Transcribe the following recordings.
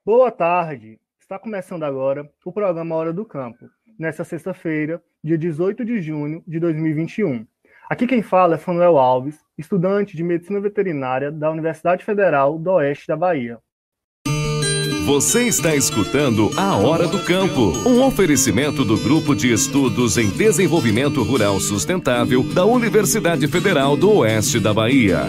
Boa tarde. Está começando agora o programa Hora do Campo, nesta sexta-feira, dia 18 de junho de 2021. Aqui quem fala é Fanuel Alves, estudante de Medicina Veterinária da Universidade Federal do Oeste da Bahia. Você está escutando A Hora do Campo, um oferecimento do Grupo de Estudos em Desenvolvimento Rural Sustentável da Universidade Federal do Oeste da Bahia.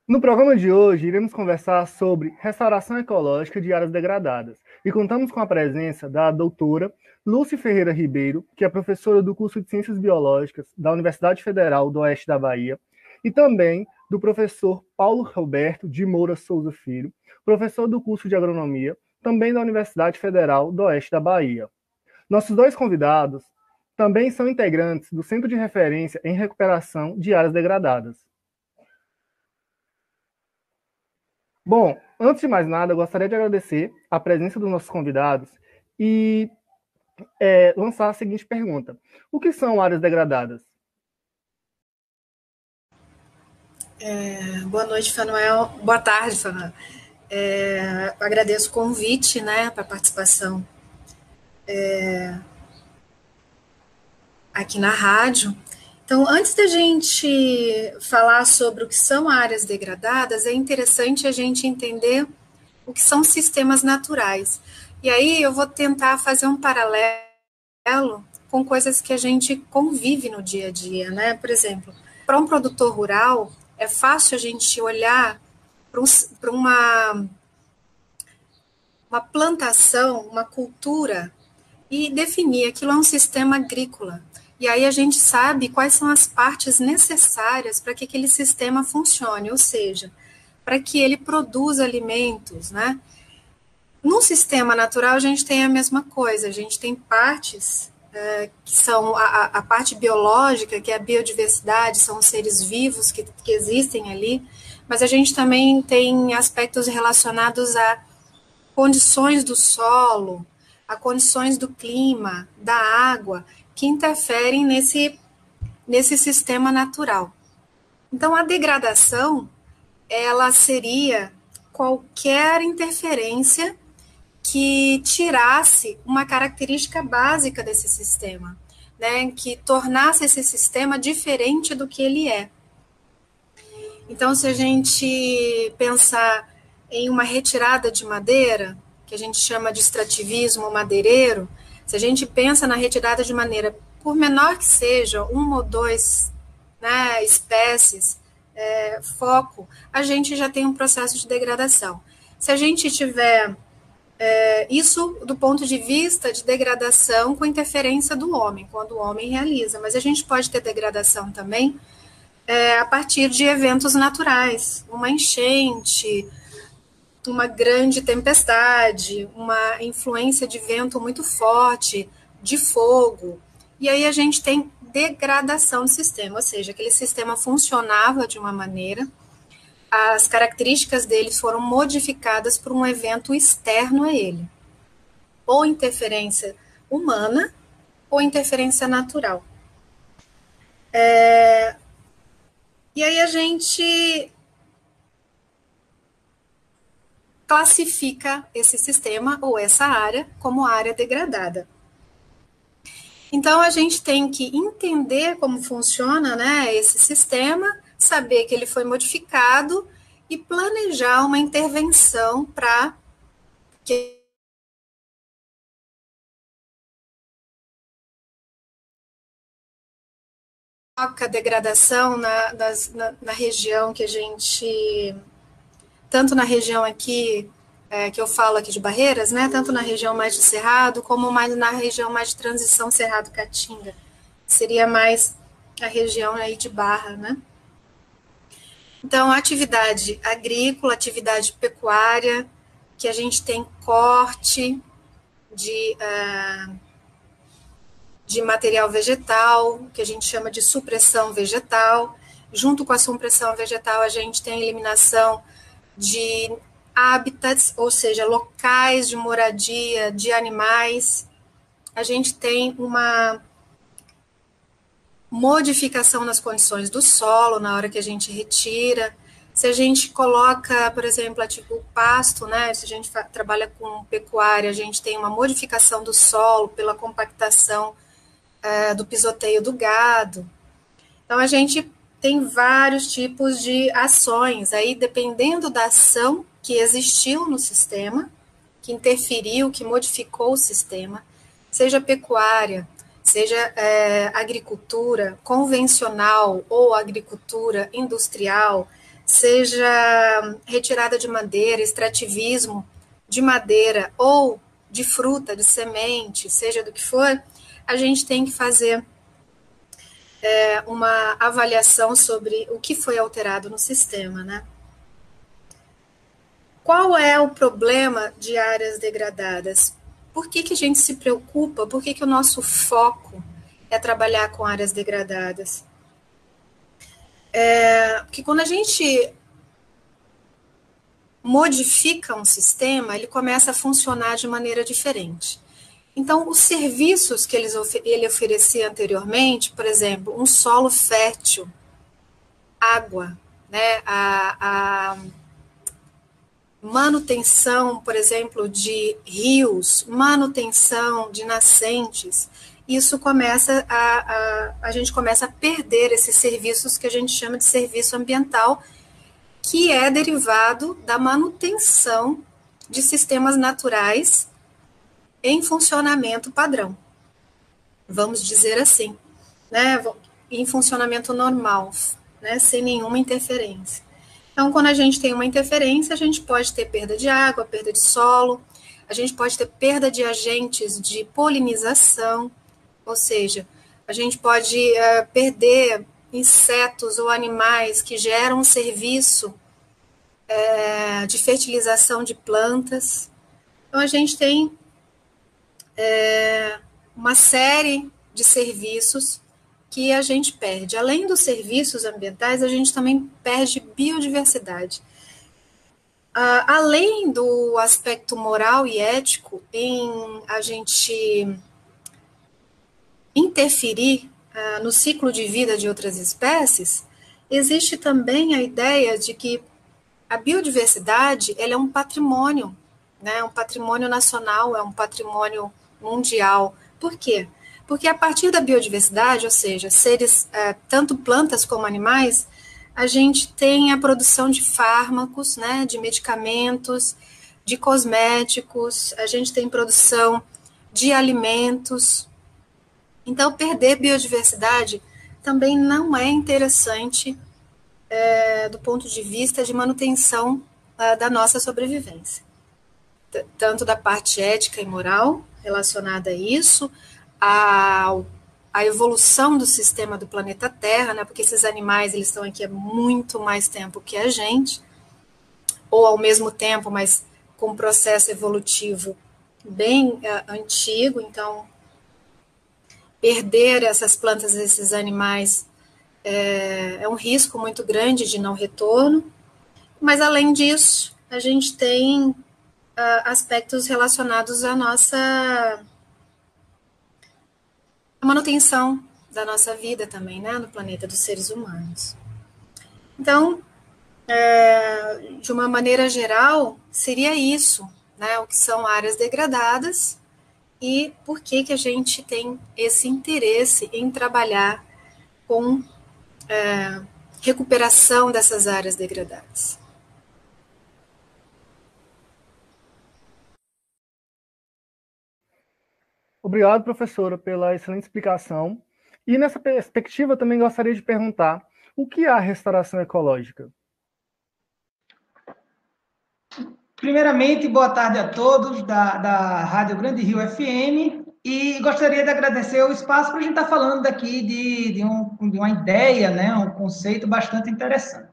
No programa de hoje, iremos conversar sobre restauração ecológica de áreas degradadas e contamos com a presença da doutora Lúcia Ferreira Ribeiro, que é professora do curso de Ciências Biológicas da Universidade Federal do Oeste da Bahia, e também do professor Paulo Roberto de Moura Souza Filho, professor do curso de Agronomia, também da Universidade Federal do Oeste da Bahia. Nossos dois convidados também são integrantes do Centro de Referência em Recuperação de Áreas Degradadas. Bom, antes de mais nada, eu gostaria de agradecer a presença dos nossos convidados e lançar a seguinte pergunta. O que são áreas degradadas? Boa noite, Fanuel. Boa tarde, Fanuel. Agradeço o convite, para a participação aqui na rádio. Então, antes da gente falar sobre o que são áreas degradadas, é interessante a gente entender o que são sistemas naturais. E aí eu vou tentar fazer um paralelo com coisas que a gente convive no dia a dia, né? Por exemplo, para um produtor rural, é fácil a gente olhar para uma plantação, uma cultura, e definir aquilo é um sistema agrícola. E aí a gente sabe quais são as partes necessárias para que aquele sistema funcione, ou seja, para que ele produza alimentos, né? No sistema natural a gente tem a mesma coisa, a gente tem partes que são a parte biológica, que é a biodiversidade, são os seres vivos que existem ali, mas a gente também tem aspectos relacionados a condições do solo, a condições do clima, da água, que interferem nesse sistema natural. Então, a degradação, ela seria qualquer interferência que tirasse uma característica básica desse sistema, né, que tornasse esse sistema diferente do que ele é. Então, se a gente pensar em uma retirada de madeira, que a gente chama de extrativismo madeireiro, se a gente pensa na retirada de maneira, por menor que seja, uma ou dois, né, espécies, foco, a gente já tem um processo de degradação. Se a gente tiver isso do ponto de vista de degradação com interferência do homem, quando o homem realiza, mas a gente pode ter degradação também a partir de eventos naturais, uma enchente, uma grande tempestade, uma influência de vento muito forte, de fogo, e aí a gente tem degradação do sistema, ou seja, aquele sistema funcionava de uma maneira, as características dele foram modificadas por um evento externo a ele, ou interferência humana, ou interferência natural. E aí a gente classifica esse sistema ou essa área como área degradada. Então, a gente tem que entender como funciona, né, esse sistema, saber que ele foi modificado e planejar uma intervenção para que a degradação na região que a gente... tanto na região aqui, que eu falo aqui de Barreiras, né, tanto na região mais de Cerrado, como mais na região mais de transição Cerrado-Caatinga, seria mais a região aí de Barra, né. Então, atividade agrícola, atividade pecuária, que a gente tem corte de material vegetal, que a gente chama de supressão vegetal. Junto com a supressão vegetal, a gente tem a eliminação de hábitats, ou seja, locais de moradia de animais. A gente tem uma modificação nas condições do solo na hora que a gente retira. Se a gente coloca, por exemplo, o pasto, né? Se a gente trabalha com pecuária, a gente tem uma modificação do solo pela compactação do pisoteio do gado. Então, a gente tem vários tipos de ações, aí dependendo da ação que existiu no sistema, que interferiu, que modificou o sistema, seja pecuária, seja agricultura convencional ou agricultura industrial, seja retirada de madeira, extrativismo de madeira ou de fruta, de semente, seja do que for, a gente tem que fazer uma avaliação sobre o que foi alterado no sistema, né? Qual é o problema de áreas degradadas? Por que a gente se preocupa? Por que o nosso foco é trabalhar com áreas degradadas? Porque quando a gente modifica um sistema, ele começa a funcionar de maneira diferente. Então, os serviços que ele oferecia anteriormente, por exemplo, um solo fértil, água, né, a manutenção, por exemplo, de rios, manutenção de nascentes, isso começa a gente começa a perder esses serviços que a gente chama de serviço ambiental, que é derivado da manutenção de sistemas naturais em funcionamento padrão, vamos dizer assim, né, em funcionamento normal, né, sem nenhuma interferência. Então, quando a gente tem uma interferência, a gente pode ter perda de água, perda de solo, a gente pode ter perda de agentes de polinização, ou seja, a gente pode perder insetos ou animais que geram um serviço de fertilização de plantas. Então, a gente tem uma série de serviços que a gente perde. Além dos serviços ambientais, a gente também perde biodiversidade. Além do aspecto moral e ético em a gente interferir no ciclo de vida de outras espécies, existe também a ideia de que a biodiversidade ela é um patrimônio, né, um patrimônio nacional, é um patrimônio mundial. Por quê? Porque a partir da biodiversidade, ou seja, seres, tanto plantas como animais, a gente tem a produção de fármacos, né, de medicamentos, de cosméticos, a gente tem produção de alimentos. Então, perder biodiversidade também não é interessante do ponto de vista de manutenção da nossa sobrevivência. Tanto da parte ética e moral relacionada a isso, a evolução do sistema do planeta Terra, né, porque esses animais eles estão aqui há muito mais tempo que a gente, ou ao mesmo tempo, mas com um processo evolutivo bem antigo, então perder essas plantas, esses animais, é um risco muito grande de não retorno, mas além disso, a gente tem aspectos relacionados à nossa manutenção da nossa vida também, né, no planeta dos seres humanos. Então, de uma maneira geral, seria isso, né, o que são áreas degradadas e por que a gente tem esse interesse em trabalhar com recuperação dessas áreas degradadas. Obrigado, professora, pela excelente explicação. E nessa perspectiva, também gostaria de perguntar, o que é a restauração ecológica? Primeiramente, boa tarde a todos da Rádio Grande Rio FM, e gostaria de agradecer o espaço para a gente estar falando daqui de uma ideia, né, um conceito bastante interessante.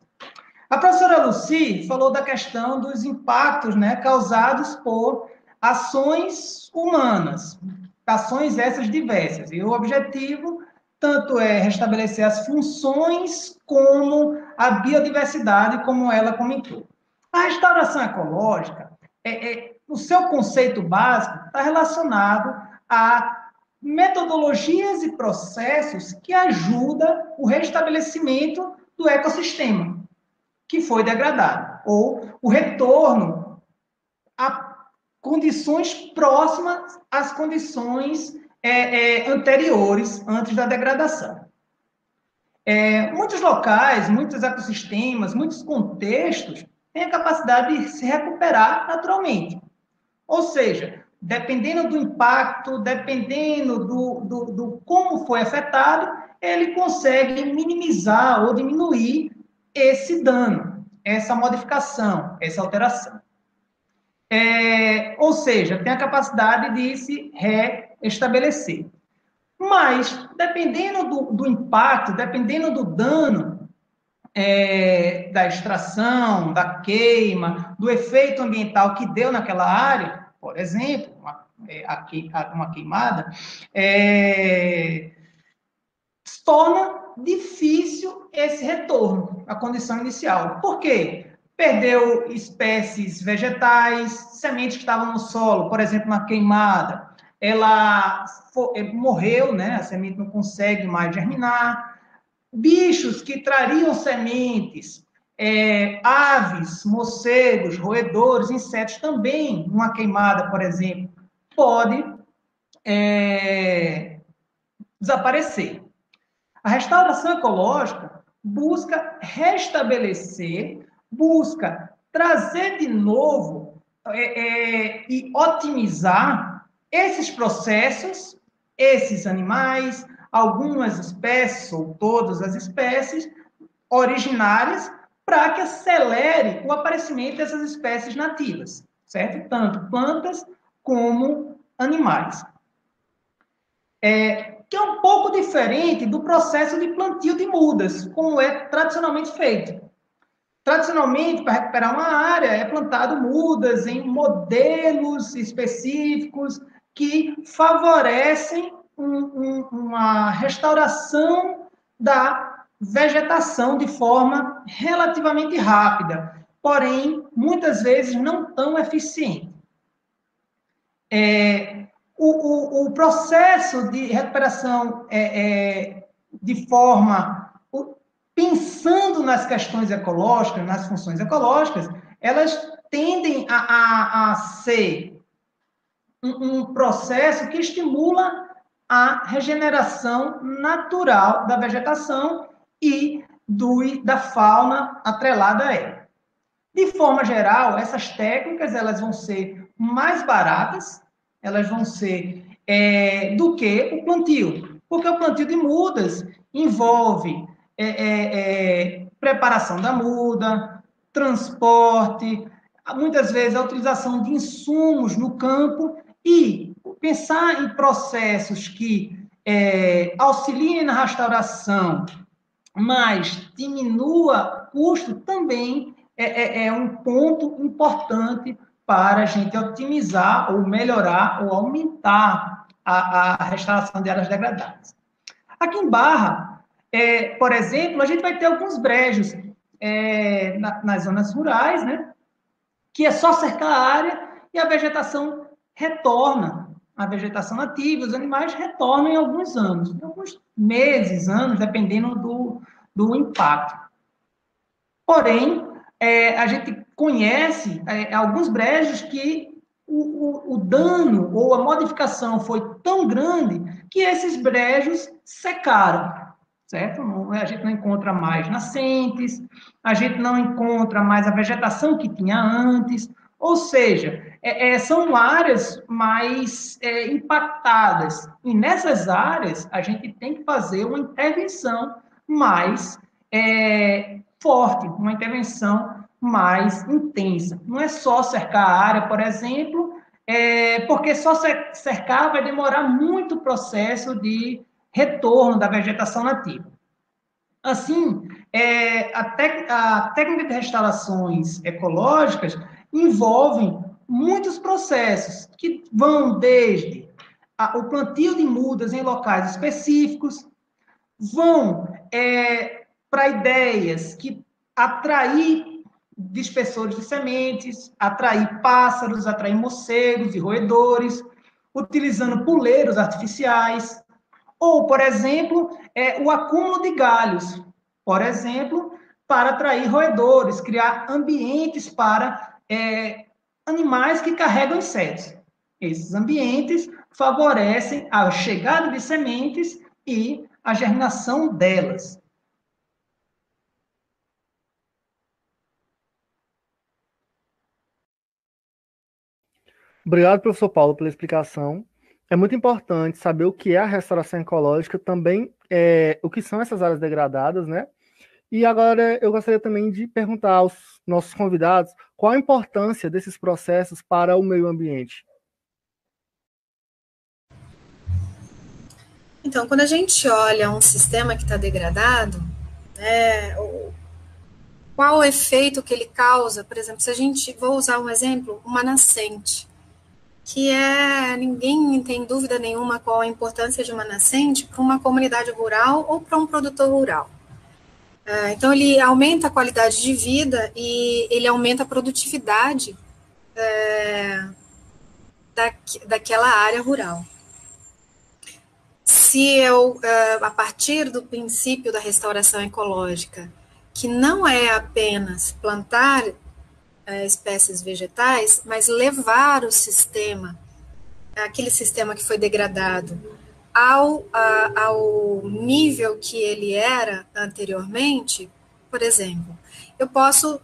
A professora Lucy falou da questão dos impactos, né, causados por ações humanas, ações essas diversas, e o objetivo tanto é restabelecer as funções como a biodiversidade, como ela comentou. A restauração ecológica, o seu conceito básico está relacionado a metodologias e processos que ajudam o restabelecimento do ecossistema. que foi degradado, ou o retorno a condições próximas às condições anteriores, antes da degradação. Muitos locais, muitos ecossistemas, muitos contextos têm a capacidade de se recuperar naturalmente. Ou seja, dependendo do impacto, dependendo do como foi afetado, ele consegue minimizar ou diminuir esse dano, essa modificação, essa alteração. Ou seja, tem a capacidade de se reestabelecer. Mas, dependendo do impacto, dependendo do dano, da extração, da queima, do efeito ambiental que deu naquela área, por exemplo, uma queimada, se torna difícil esse retorno à condição inicial. Por quê? Perdeu espécies vegetais, sementes que estavam no solo, por exemplo, na queimada, ela morreu, né? A semente não consegue mais germinar. Bichos que trariam sementes, aves, morcegos, roedores, insetos também, numa queimada, por exemplo, pode desaparecer. A restauração ecológica busca restabelecer, busca trazer de novo e otimizar esses processos, esses animais, algumas espécies, ou todas as espécies originárias, para que acelere o aparecimento dessas espécies nativas, certo? Tanto plantas como animais. Que é um pouco diferente do processo de plantio de mudas, como é tradicionalmente feito. Tradicionalmente, para recuperar uma área, é plantado mudas em modelos específicos que favorecem uma restauração da vegetação de forma relativamente rápida, porém, muitas vezes não tão eficiente. O processo de recuperação de forma, pensando nas questões ecológicas, nas funções ecológicas, elas tendem a ser um processo que estimula a regeneração natural da vegetação e da fauna atrelada a ela. De forma geral, essas técnicas elas vão ser mais baratas, elas vão ser do que o plantio, porque o plantio de mudas envolve preparação da muda, transporte, muitas vezes a utilização de insumos no campo e pensar em processos que auxiliem na restauração, mas diminua custo também é um ponto importante para a gente otimizar ou melhorar ou aumentar a restauração de áreas degradadas. Aqui em Barra, por exemplo, a gente vai ter alguns brejos nas zonas rurais, né? Que é só cercar a área e a vegetação retorna, a vegetação nativa, os animais retornam em alguns anos, em alguns meses, anos, dependendo do impacto. Porém, a gente conhece alguns brejos que o dano ou a modificação foi tão grande que esses brejos secaram, certo? A gente não encontra mais nascentes, a gente não encontra mais a vegetação que tinha antes, ou seja, são áreas mais impactadas. E nessas áreas, a gente tem que fazer uma intervenção mais forte, uma intervenção mais intensa. Não é só cercar a área, por exemplo, porque só cercar vai demorar muito o processo de retorno da vegetação nativa. Assim, a técnica de restaurações ecológicas envolvem muitos processos que vão desde o plantio de mudas em locais específicos, vão para ideias que atrair dispersores de sementes, atrair pássaros, atrair morcegos e roedores, utilizando puleiros artificiais, ou, por exemplo, o acúmulo de galhos. Por exemplo, para atrair roedores, criar ambientes para animais que carregam insetos. Esses ambientes favorecem a chegada de sementes e a germinação delas. Obrigado, professor Paulo, pela explicação. É muito importante saber o que é a restauração ecológica, também o que são essas áreas degradadas, né? E agora eu gostaria também de perguntar aos nossos convidados qual a importância desses processos para o meio ambiente. Então, quando a gente olha um sistema que está degradado, qual o efeito que ele causa? Por exemplo, se a gente, vou usar um exemplo, uma nascente, que ninguém tem dúvida nenhuma qual a importância de uma nascente para uma comunidade rural ou para um produtor rural. Então, ele aumenta a qualidade de vida e ele aumenta a produtividade daquela área rural. Se eu, a partir do princípio da restauração ecológica, que não é apenas plantar espécies vegetais, mas levar o sistema, aquele sistema que foi degradado, ao nível que ele era anteriormente, por exemplo, eu posso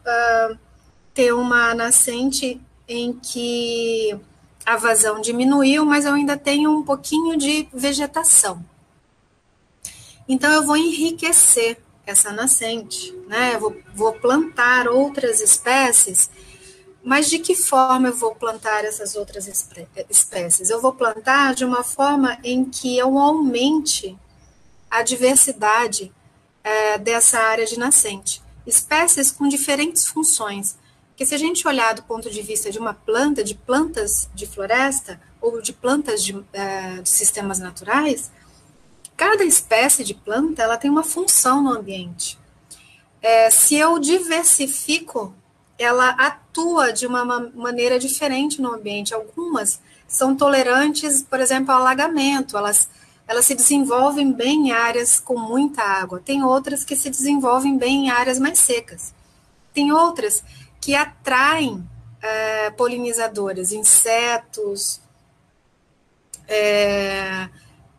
ter uma nascente em que a vazão diminuiu, mas eu ainda tenho um pouquinho de vegetação. Então, eu vou enriquecer essa nascente, né? Eu vou plantar outras espécies, mas de que forma eu vou plantar essas outras espécies? Eu vou plantar de uma forma em que eu aumente a diversidade dessa área de nascente. Espécies com diferentes funções. Porque se a gente olhar do ponto de vista de uma planta, de plantas de floresta, ou de plantas de sistemas naturais, cada espécie de planta ela tem uma função no ambiente. Se eu diversifico, ela atua de uma maneira diferente no ambiente. Algumas são tolerantes, por exemplo, ao alagamento, elas se desenvolvem bem em áreas com muita água. Tem outras que se desenvolvem bem em áreas mais secas. Tem outras que atraem polinizadores, insetos,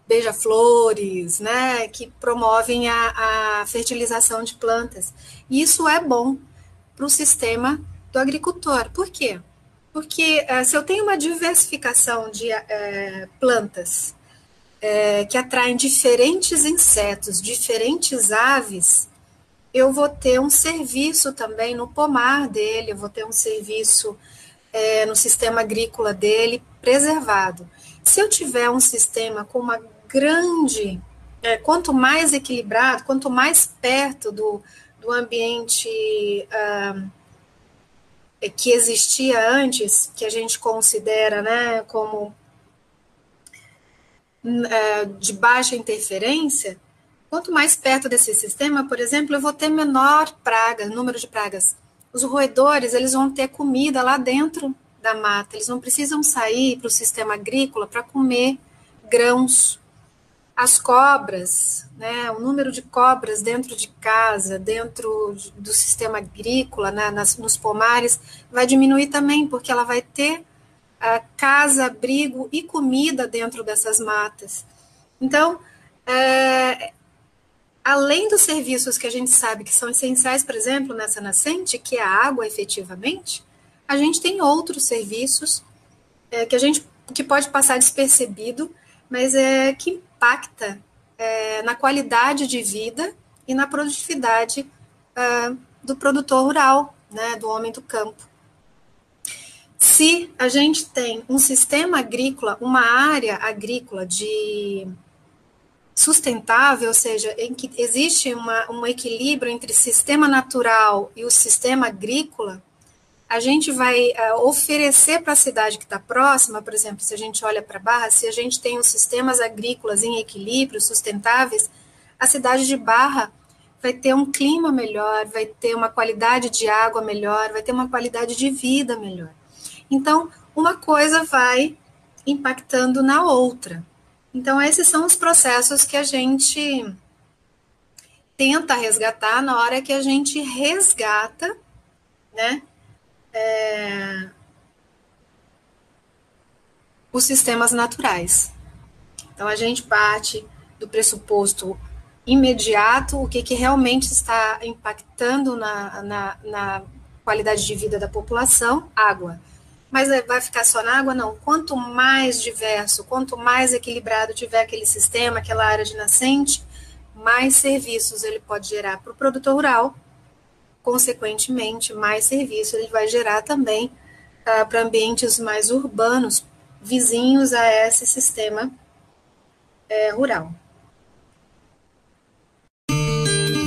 beija-flores, né, que promovem a fertilização de plantas. E isso é bom para o sistema do agricultor. Por quê? Porque se eu tenho uma diversificação de plantas que atraem diferentes insetos, diferentes aves, eu vou ter um serviço também no pomar dele, eu vou ter um serviço no sistema agrícola dele preservado. Se eu tiver um sistema com uma grande, quanto mais equilibrado, quanto mais perto do ambiente que existia antes, que a gente considera, né, como de baixa interferência, quanto mais perto desse sistema, por exemplo, eu vou ter menor número de pragas. Os roedores, eles vão ter comida lá dentro da mata, eles não precisam sair para o sistema agrícola para comer grãos. As cobras, né, o número de cobras dentro de casa, dentro do sistema agrícola, né, nos pomares, vai diminuir também, porque ela vai ter casa, abrigo e comida dentro dessas matas. Então, além dos serviços que a gente sabe que são essenciais, por exemplo, nessa nascente, que é a água efetivamente, a gente tem outros serviços que pode passar despercebido, mas que impacta na qualidade de vida e na produtividade do produtor rural, né, do homem do campo. Se a gente tem um sistema agrícola, uma área agrícola sustentável, ou seja, em que existe um equilíbrio entre sistema natural e o sistema agrícola, a gente vai oferecer para a cidade que está próxima, por exemplo, se a gente olha para Barra, se a gente tem os sistemas agrícolas em equilíbrio, sustentáveis, a cidade de Barra vai ter um clima melhor, vai ter uma qualidade de água melhor, vai ter uma qualidade de vida melhor. Então, uma coisa vai impactando na outra. Então, esses são os processos que a gente tenta resgatar na hora que a gente resgata, né, os sistemas naturais. Então, a gente parte do pressuposto imediato, o que realmente está impactando na qualidade de vida da população, água. Mas vai ficar só na água? Não. Quanto mais diverso, quanto mais equilibrado tiver aquele sistema, aquela área de nascente, mais serviços ele pode gerar para o produtor rural, consequentemente, mais serviço ele vai gerar também para ambientes mais urbanos, vizinhos a esse sistema rural.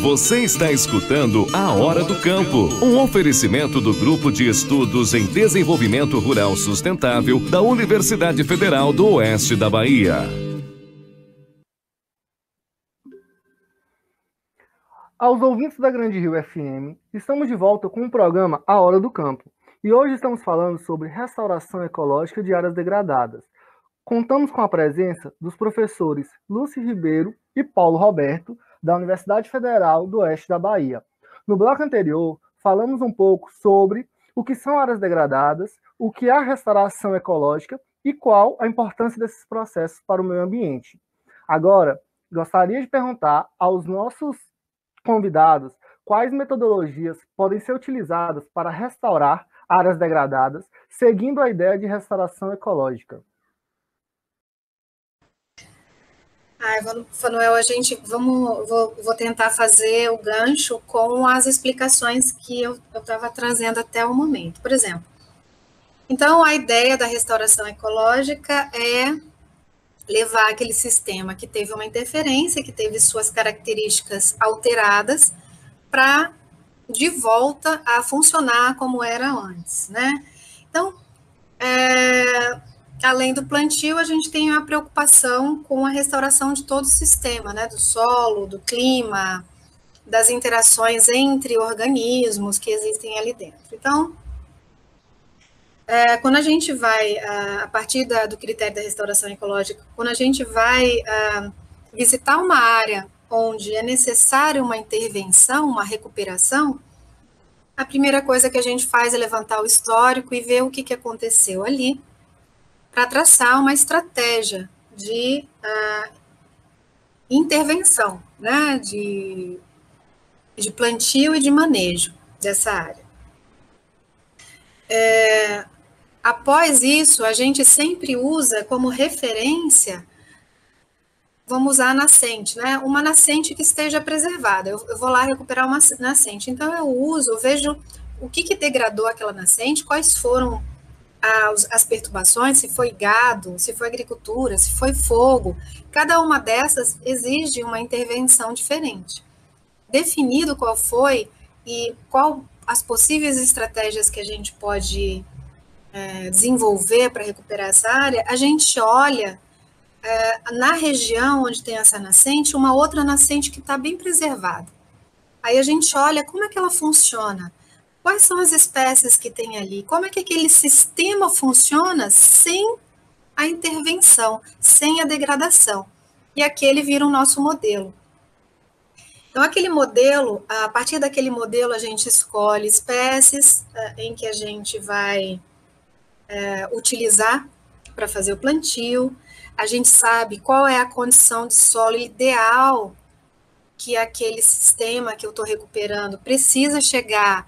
Você está escutando A Hora do Campo, um oferecimento do Grupo de Estudos em Desenvolvimento Rural Sustentável da Universidade Federal do Oeste da Bahia. Aos ouvintes da Grande Rio FM, estamos de volta com o programa A Hora do Campo. E hoje estamos falando sobre restauração ecológica de áreas degradadas. Contamos com a presença dos professores Lúcio Ribeiro e Paulo Roberto, da Universidade Federal do Oeste da Bahia. No bloco anterior, falamos um pouco sobre o que são áreas degradadas, o que é a restauração ecológica e qual a importância desses processos para o meio ambiente. Agora, gostaria de perguntar aos nossos convidados quais metodologias podem ser utilizadas para restaurar áreas degradadas, seguindo a ideia de restauração ecológica. Fanuel, vou tentar fazer o gancho com as explicações que eu estava trazendo até o momento. Por exemplo, então a ideia da restauração ecológica é levar aquele sistema que teve uma interferência, que teve suas características alteradas, para de volta a funcionar como era antes, né? Então, além do plantio, a gente tem a preocupação com a restauração de todo o sistema, né, do solo, do clima, das interações entre organismos que existem ali dentro. Então, quando a gente vai, a partir do critério da restauração ecológica, quando a gente vai visitar uma área onde é necessária uma intervenção, uma recuperação, a primeira coisa que a gente faz é levantar o histórico e ver o que aconteceu ali, para traçar uma estratégia de intervenção, né, de plantio e de manejo dessa área. Após isso, a gente sempre usa como referência, vamos usar a nascente, né, uma nascente que esteja preservada. Eu vou lá recuperar uma nascente, então eu vejo o que degradou aquela nascente, quais foram as perturbações, se foi gado, se foi agricultura, se foi fogo, cada uma dessas exige uma intervenção diferente. Definido qual foi e qual as possíveis estratégias que a gente pode desenvolver para recuperar essa área, a gente olha na região onde tem essa nascente, uma outra nascente que está bem preservada. Aí a gente olha como é que ela funciona, quais são as espécies que tem ali, como é que aquele sistema funciona sem a intervenção, sem a degradação. E aquele vira o nosso modelo. Então, aquele modelo, a partir daquele modelo, a gente escolhe espécies em que a gente vai utilizar para fazer o plantio, a gente sabe qual é a condição de solo ideal que aquele sistema que eu estou recuperando precisa chegar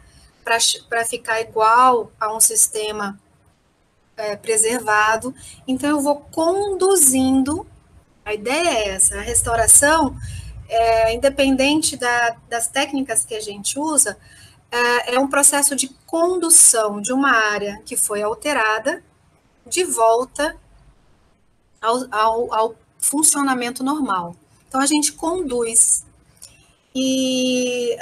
para ficar igual a um sistema preservado. Então, eu vou conduzindo, a ideia é essa, a restauração, independente das técnicas que a gente usa, é um processo de condução de uma área que foi alterada de volta ao funcionamento normal. Então, a gente conduz. E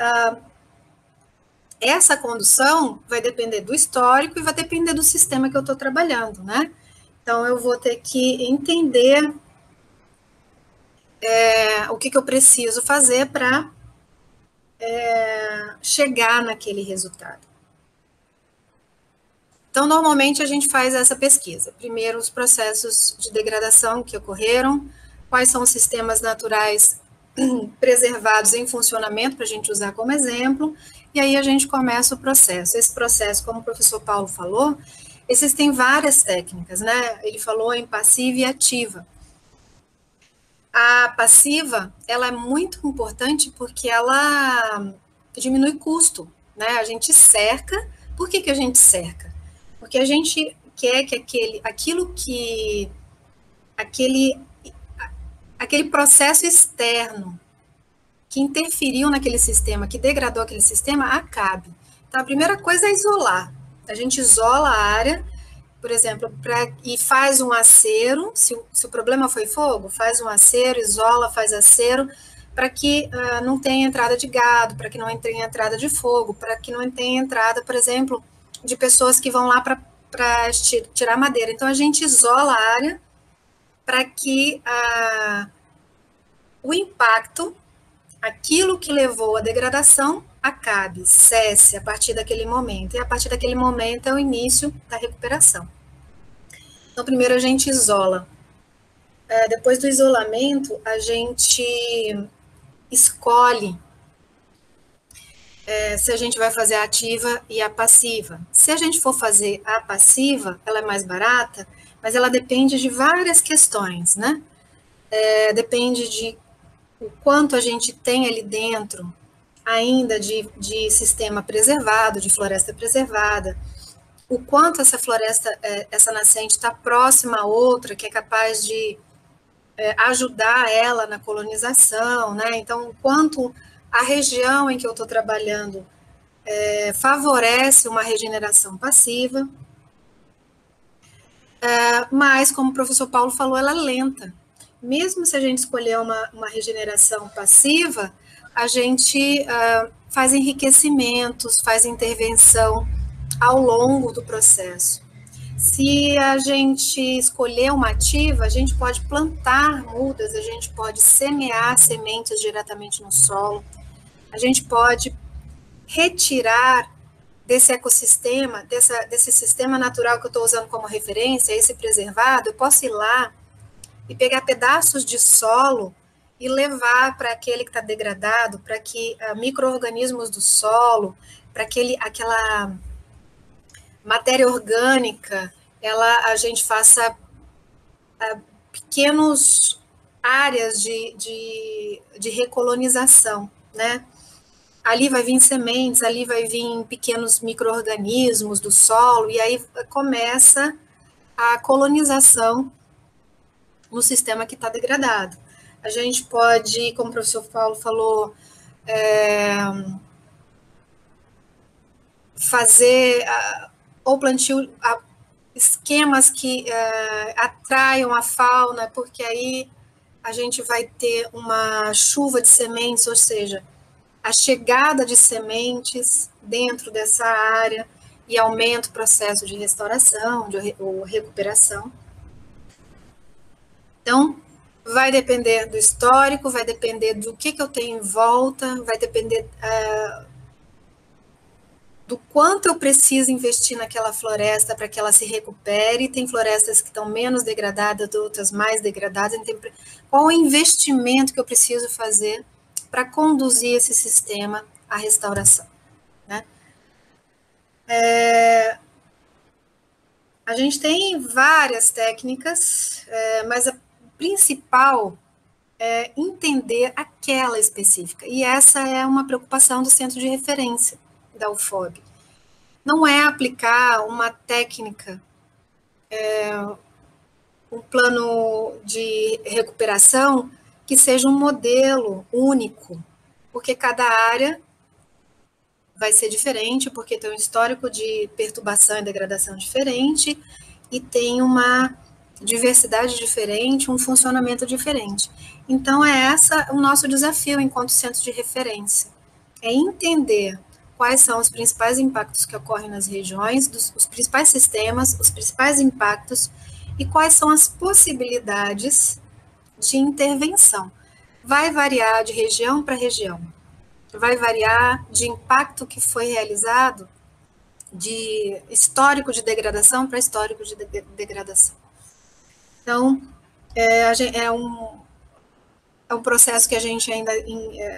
essa condução vai depender do histórico e vai depender do sistema que eu estou trabalhando, né? Então, eu vou ter que entender o que eu preciso fazer para chegar naquele resultado. Então, normalmente, a gente faz essa pesquisa. Primeiro, os processos de degradação que ocorreram, quais são os sistemas naturais preservados em funcionamento, para a gente usar como exemplo, e aí a gente começa o processo. Esse processo, como o professor Paulo falou, existem várias técnicas, né? Ele falou em passiva e ativa. A passiva, ela é muito importante porque ela diminui custo, né? A gente cerca. Por que a gente cerca? Porque a gente quer que aquele processo externo que interferiu naquele sistema, que degradou aquele sistema, acabe. Então, a primeira coisa é isolar. A gente isola a área, por exemplo, e faz um acero, se o problema foi fogo, faz um acero, isola, faz acero, para que não tenha entrada de gado, para que não tenha entrada de fogo, para que não tenha entrada, por exemplo, de pessoas que vão lá para tirar madeira. Então, a gente isola a área para que o impacto, aquilo que levou à degradação, acabe, cesse a partir daquele momento. E a partir daquele momento é o início da recuperação. Então, primeiro a gente isola. Depois do isolamento, a gente escolhe se a gente vai fazer a ativa e a passiva. Se a gente for fazer a passiva, ela é mais barata, mas ela depende de várias questões, né? Depende de o quanto a gente tem ali dentro ainda de sistema preservado, de floresta preservada, o quanto essa floresta, essa nascente está próxima a outra, que é capaz de ajudar ela na colonização, né? Então, o quanto a região em que eu estou trabalhando favorece uma regeneração passiva, mas, como o professor Paulo falou, ela é lenta. Mesmo se a gente escolher uma regeneração passiva, a gente faz enriquecimentos, faz intervenção ao longo do processo. Se a gente escolher uma ativa, a gente pode plantar mudas, a gente pode semear sementes diretamente no solo, a gente pode retirar desse ecossistema, desse sistema natural que eu estou usando como referência, esse preservado, eu posso ir lá e pegar pedaços de solo e levar para aquele que está degradado, para que micro-organismos do solo, para aquela matéria orgânica, a gente faça pequenos áreas de recolonização, né? Ali vai vir sementes, ali vai vir pequenos micro-organismos do solo, e aí começa a colonização no sistema que está degradado. A gente pode, como o professor Paulo falou, fazer ou plantio, esquemas que atraiam a fauna, porque aí a gente vai ter uma chuva de sementes, ou seja, a chegada de sementes dentro dessa área e aumenta o processo de restauração, ou recuperação. Então, vai depender do histórico, vai depender do que eu tenho em volta, vai depender do quanto eu preciso investir naquela floresta para que ela se recupere. Tem florestas que estão menos degradadas, outras mais degradadas. Qual o investimento que eu preciso fazer para conduzir esse sistema à restauração, né? A gente tem várias técnicas, mas a principal é entender aquela específica. E essa é uma preocupação do centro de referência da UFOB. Não é aplicar uma técnica, um plano de recuperação que seja um modelo único, porque cada área vai ser diferente, porque tem um histórico de perturbação e degradação diferente, e tem uma diversidade diferente, um funcionamento diferente. Então, o nosso desafio enquanto centro de referência, é entender quais são os principais impactos que ocorrem nas regiões, os principais sistemas, os principais impactos, e quais são as possibilidades de intervenção. Vai variar de região para região, vai variar de impacto que foi realizado, de histórico de degradação para histórico de degradação. Então, um processo que a gente ainda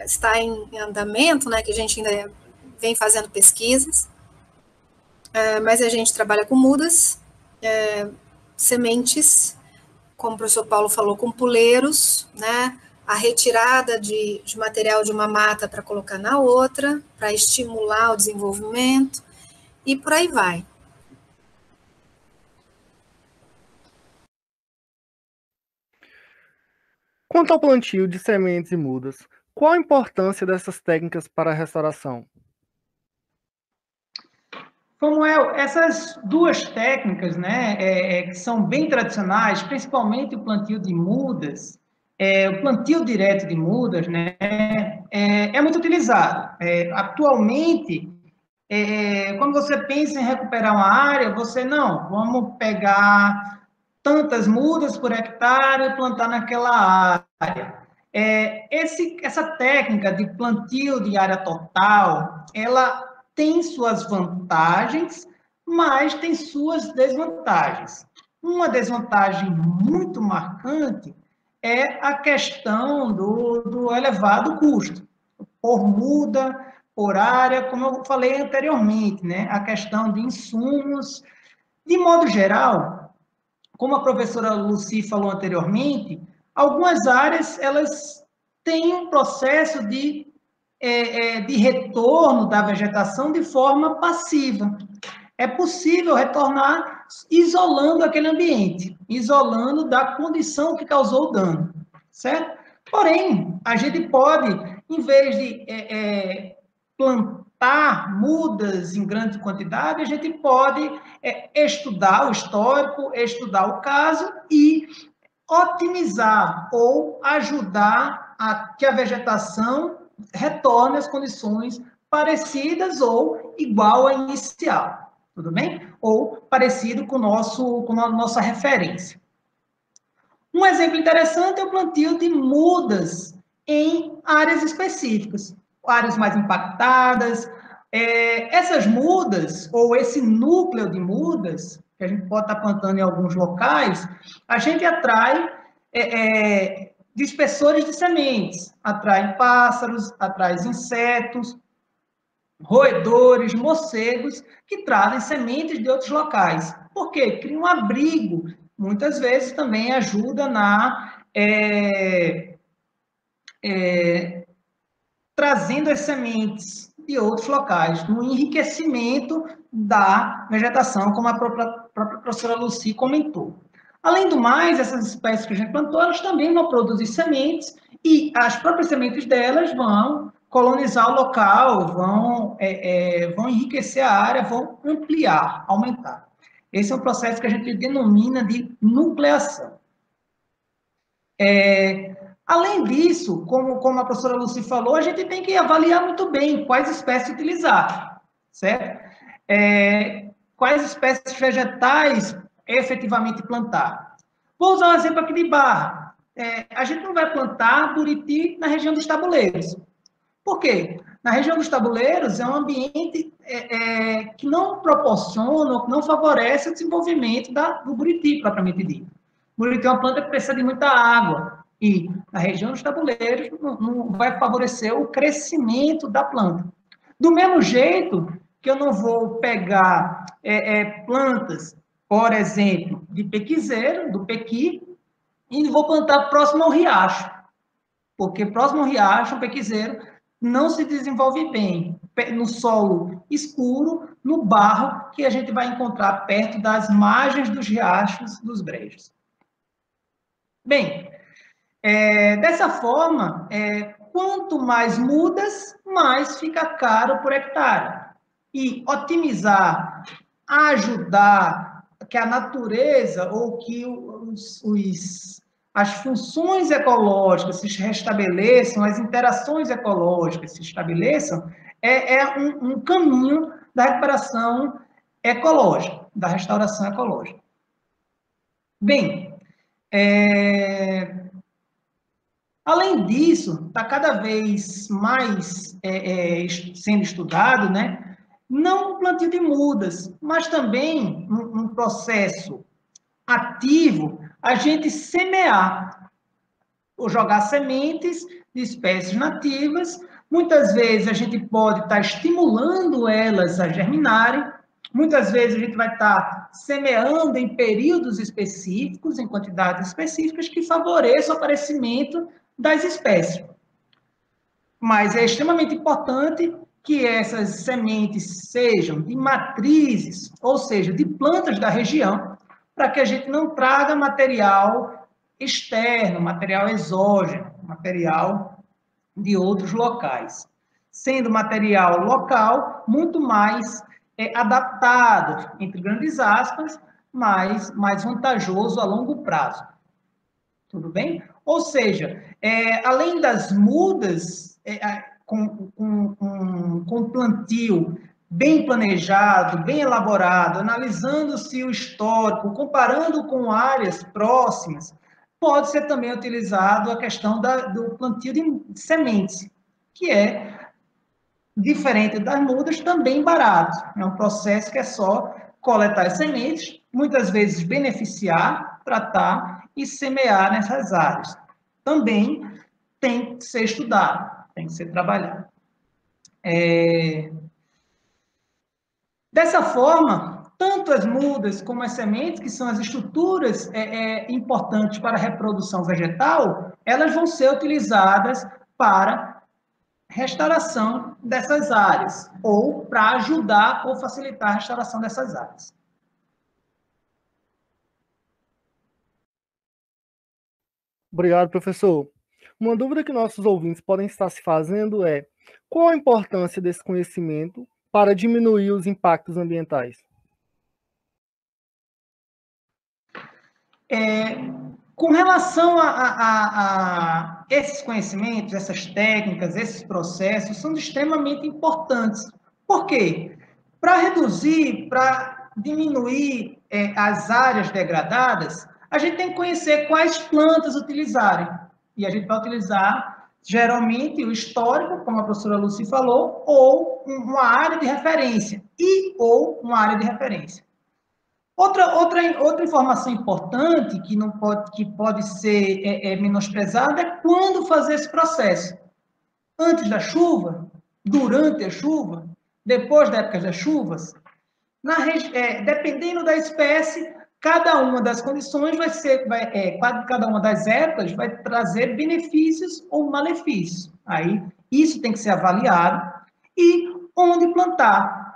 está em andamento, né, que a gente ainda vem fazendo pesquisas, mas a gente trabalha com mudas, sementes, como o professor Paulo falou, com puleiros, né, a retirada de material de uma mata para colocar na outra, para estimular o desenvolvimento, e por aí vai. Quanto ao plantio de sementes e mudas, qual a importância dessas técnicas para a restauração? Samuel, essas duas técnicas, né, que são bem tradicionais, principalmente o plantio de mudas, o plantio direto de mudas, né, é muito utilizado. Atualmente, quando você pensa em recuperar uma área, você não, vamos pegar tantas mudas por hectare e plantar naquela área. Essa técnica de plantio de área total, ela tem suas vantagens, mas tem suas desvantagens. Uma desvantagem muito marcante é a questão do elevado custo, por muda, por área, como eu falei anteriormente, né? A questão de insumos. De modo geral, como a professora Lucy falou anteriormente, algumas áreas elas têm um processo de retorno da vegetação de forma passiva. É possível retornar isolando aquele ambiente, isolando da condição que causou o dano, certo? Porém, a gente pode, em vez de plantar mudas em grande quantidade, a gente pode estudar o histórico, estudar o caso e otimizar ou ajudar a que a vegetação retorne às condições parecidas ou igual à inicial, tudo bem? Ou parecido com a nossa referência. Um exemplo interessante é o plantio de mudas em áreas específicas, áreas mais impactadas. Essas mudas, ou esse núcleo de mudas, que a gente pode estar plantando em alguns locais, a gente atrai dispersores de sementes, atrai pássaros, atrai insetos, roedores, morcegos, que trazem sementes de outros locais. Por quê? Cria um abrigo. Muitas vezes também ajuda trazendo as sementes de outros locais, no enriquecimento da vegetação, como a própria professora Lucy comentou. Além do mais, essas espécies que a gente plantou, elas também vão produzir sementes, e as próprias sementes delas vão colonizar o local, vão enriquecer a área, vão ampliar, aumentar. Esse é um processo que a gente denomina de nucleação. Além disso, como a professora Lucy falou, a gente tem que avaliar muito bem quais espécies utilizar, certo? Quais espécies vegetais efetivamente plantar. Vou usar um exemplo aqui de Barra. A gente não vai plantar buriti na região dos tabuleiros. Por quê? Na região dos tabuleiros é um ambiente que não proporciona, não favorece o desenvolvimento do buriti, propriamente dito. O buriti é uma planta que precisa de muita água, e na região dos tabuleiros não vai favorecer o crescimento da planta. Do mesmo jeito que eu não vou pegar plantas, por exemplo, de pequizeiro, do pequi, e vou plantar próximo ao riacho, porque próximo ao riacho, o pequizeiro não se desenvolve bem no solo escuro, no barro que a gente vai encontrar perto das margens dos riachos, dos brejos. Bem, dessa forma, quanto mais mudas, mais fica caro por hectare. E otimizar, ajudar que a natureza ou que as funções ecológicas se restabeleçam, as interações ecológicas se estabeleçam, um caminho da recuperação ecológica, da restauração ecológica. Bem, além disso, está cada vez mais sendo estudado, né? Não o plantio de mudas, mas também um processo ativo, a gente semear. ou jogar sementes de espécies nativas. Muitas vezes a gente pode estar estimulando elas a germinarem, muitas vezes a gente vai estar semeando em períodos específicos, em quantidades específicas, que favoreçam o aparecimento das espécies. Mas é extremamente importante que essas sementes sejam de matrizes, ou seja, de plantas da região, para que a gente não traga material externo, material exógeno, material de outros locais. Sendo material local, muito mais adaptado, entre grandes aspas, mas mais vantajoso a longo prazo. Tudo bem? Ou seja, além das mudas, com plantio bem planejado, bem elaborado, analisando-se o histórico, comparando com áreas próximas, pode ser também utilizado a questão do plantio de sementes, que é diferente das mudas, também barato. É um processo que é só coletar as sementes, muitas vezes beneficiar, tratar e semear nessas áreas. Também tem que ser estudado, tem que ser trabalhado. Dessa forma, tanto as mudas como as sementes, que são as estruturas importantes para a reprodução vegetal, elas vão ser utilizadas para restauração dessas áreas, ou para ajudar ou facilitar a restauração dessas áreas. Obrigado, professor. Uma dúvida que nossos ouvintes podem estar se fazendo é: qual a importância desse conhecimento para diminuir os impactos ambientais? Com relação a esses conhecimentos, essas técnicas, esses processos, são extremamente importantes. Por quê? Para reduzir, para diminuir as áreas degradadas, a gente tem que conhecer quais plantas utilizarem. E a gente vai utilizar, geralmente, o histórico, como a professora Lucy falou, ou uma área de referência, ou uma área de referência. Outra informação importante que pode ser menosprezada é quando fazer esse processo. Antes da chuva, durante a chuva, depois da época das chuvas, dependendo da espécie, cada uma das condições cada uma das épocas vai trazer benefícios ou malefícios. Aí, isso tem que ser avaliado. E onde plantar.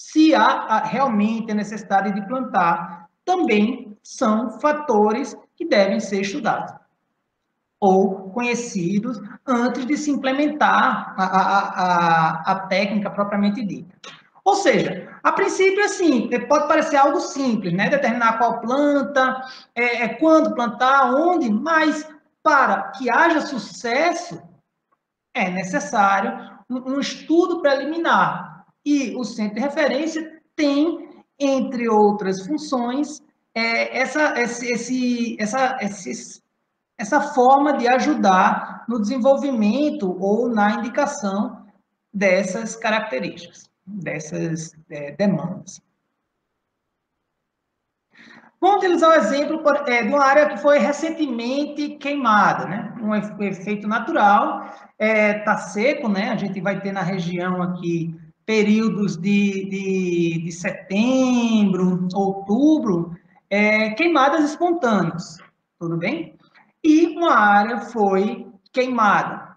Se há realmente a necessidade de plantar, também são fatores que devem ser estudados ou conhecidos antes de se implementar a técnica propriamente dita. Ou seja, a princípio, assim, pode parecer algo simples, né? Determinar qual planta, quando plantar, onde, mas para que haja sucesso, é necessário um estudo preliminar. E o centro de referência tem, entre outras funções, essa forma de ajudar no desenvolvimento ou na indicação dessas características, dessas demandas. Vamos utilizar o exemplo de uma área que foi recentemente queimada, né? Um efeito natural, está seco, né? A gente vai ter na região aqui períodos de setembro, outubro, queimadas espontâneas, tudo bem? E uma área foi queimada.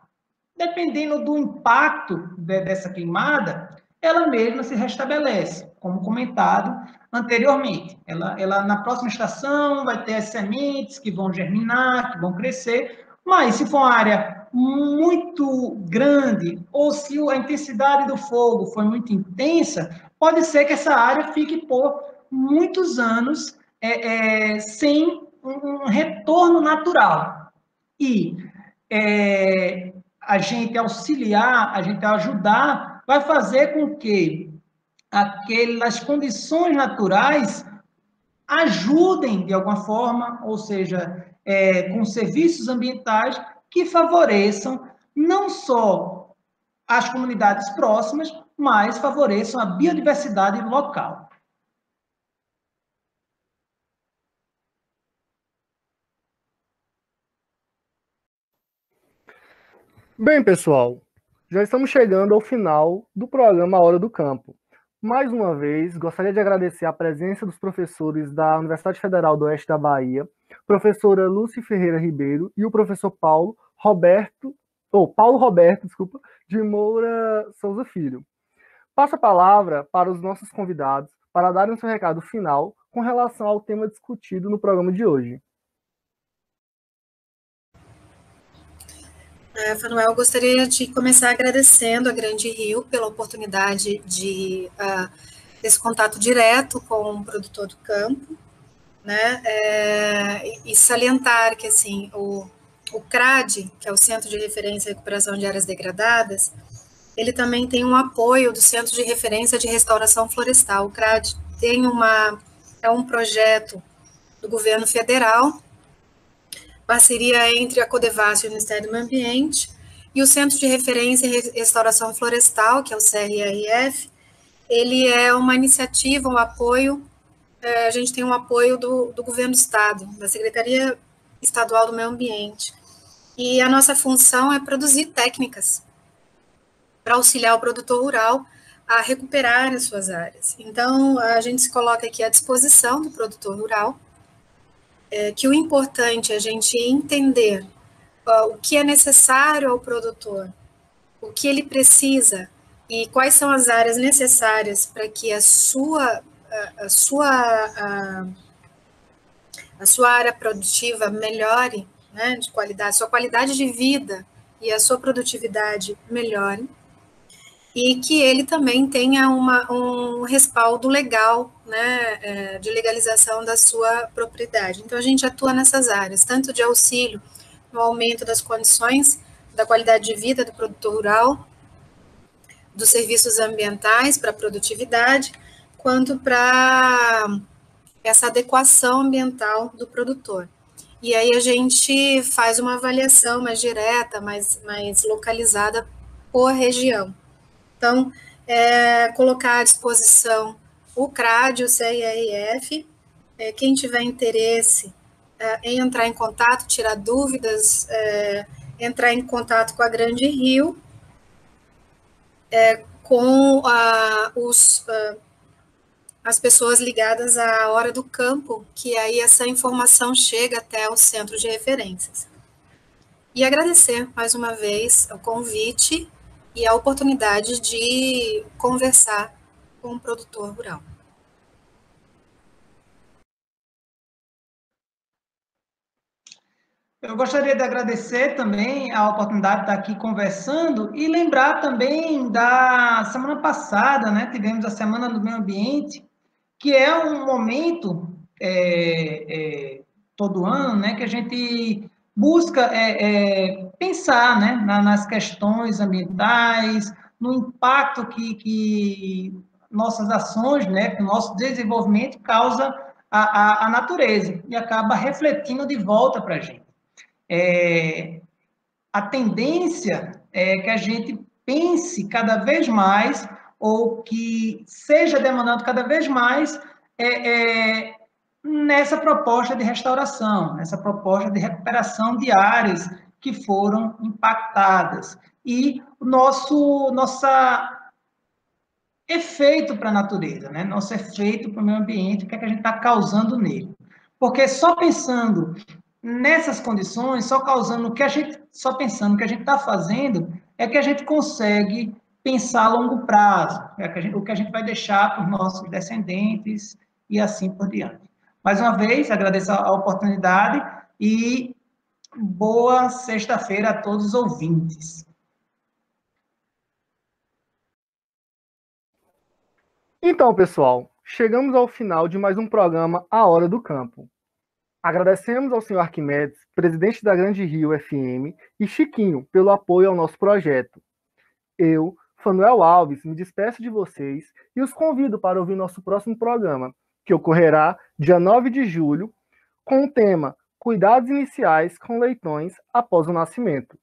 Dependendo do impacto dessa queimada, ela mesma se restabelece, como comentado anteriormente. Ela na próxima estação vai ter as sementes que vão germinar, que vão crescer, mas se for uma área muito grande, ou se a intensidade do fogo foi muito intensa, pode ser que essa área fique por muitos anos sem um retorno natural. E a gente auxiliar, a gente ajudar, vai fazer com que aquelas condições naturais ajudem de alguma forma, ou seja, com serviços ambientais que favoreçam não só as comunidades próximas, mas favoreçam a biodiversidade local. Bem, pessoal, já estamos chegando ao final do programa A Hora do Campo. Mais uma vez, gostaria de agradecer a presença dos professores da Universidade Federal do Oeste da Bahia, professora Lúcia Ferreira Ribeiro e o professor Paulo Roberto, desculpa, de Moura Souza Filho. Passo a palavra para os nossos convidados para darem o seu recado final com relação ao tema discutido no programa de hoje. Fanuel, eu gostaria de começar agradecendo a Grande Rio pela oportunidade desse contato direto com o produtor do campo, né? E salientar que assim, o CRAD, que é o Centro de Referência e Recuperação de Áreas Degradadas, ele também tem um apoio do Centro de Referência de Restauração Florestal. O CRAD é um projeto do governo federal, parceria entre a Codevasf e o Ministério do Meio Ambiente, e o Centro de Referência e Restauração Florestal, que é o CRRF, ele é uma iniciativa, um apoio, a gente tem um apoio do governo do Estado, da Secretaria Estadual do Meio Ambiente, e a nossa função é produzir técnicas para auxiliar o produtor rural a recuperar as suas áreas. Então, a gente se coloca aqui à disposição do produtor rural, que o importante é a gente entender o que é necessário ao produtor, o que ele precisa e quais são as áreas necessárias para que a sua área produtiva melhore, né, de qualidade, sua qualidade de vida e a sua produtividade melhore, e que ele também tenha um respaldo legal, né, de legalização da sua propriedade. Então, a gente atua nessas áreas, tanto de auxílio no aumento das condições da qualidade de vida do produtor rural, dos serviços ambientais para a produtividade, quanto para essa adequação ambiental do produtor. E aí a gente faz uma avaliação mais direta, mais localizada por região. Então, colocar à disposição o CRAD, o CRRF, quem tiver interesse em entrar em contato, tirar dúvidas, entrar em contato com a Grande Rio, com as pessoas ligadas à Hora do Campo, que aí essa informação chega até o centro de referências. E agradecer mais uma vez o convite e a oportunidade de conversar com o produtor rural. Eu gostaria de agradecer também a oportunidade de estar aqui conversando e lembrar também da semana passada, né? Tivemos a Semana do Meio Ambiente, que é um momento todo ano, né? Que a gente busca pensar, né? Nas questões ambientais, no impacto que nossas ações, né? Que o nosso desenvolvimento causa à natureza e acaba refletindo de volta para a gente. A tendência é que a gente pense cada vez mais, ou que seja demandado cada vez mais, nessa proposta de restauração, nessa proposta de recuperação de áreas que foram impactadas. E o nosso efeito para a natureza, né? Nosso efeito para o meio ambiente, o que é que a gente está causando nele. Porque só pensando nessas condições, só pensando no que a gente está fazendo, é que a gente consegue pensar a longo prazo, o que a gente vai deixar para os nossos descendentes e assim por diante. Mais uma vez, agradeço a oportunidade e boa sexta-feira a todos os ouvintes. Então, pessoal, chegamos ao final de mais um programa A Hora do Campo. Agradecemos ao senhor Arquimedes, presidente da Grande Rio FM, e Chiquinho pelo apoio ao nosso projeto. Eu, Fanuel Alves, me despeço de vocês e os convido para ouvir nosso próximo programa, que ocorrerá dia 9 de julho, com o tema Cuidados Iniciais com Leitões após o Nascimento.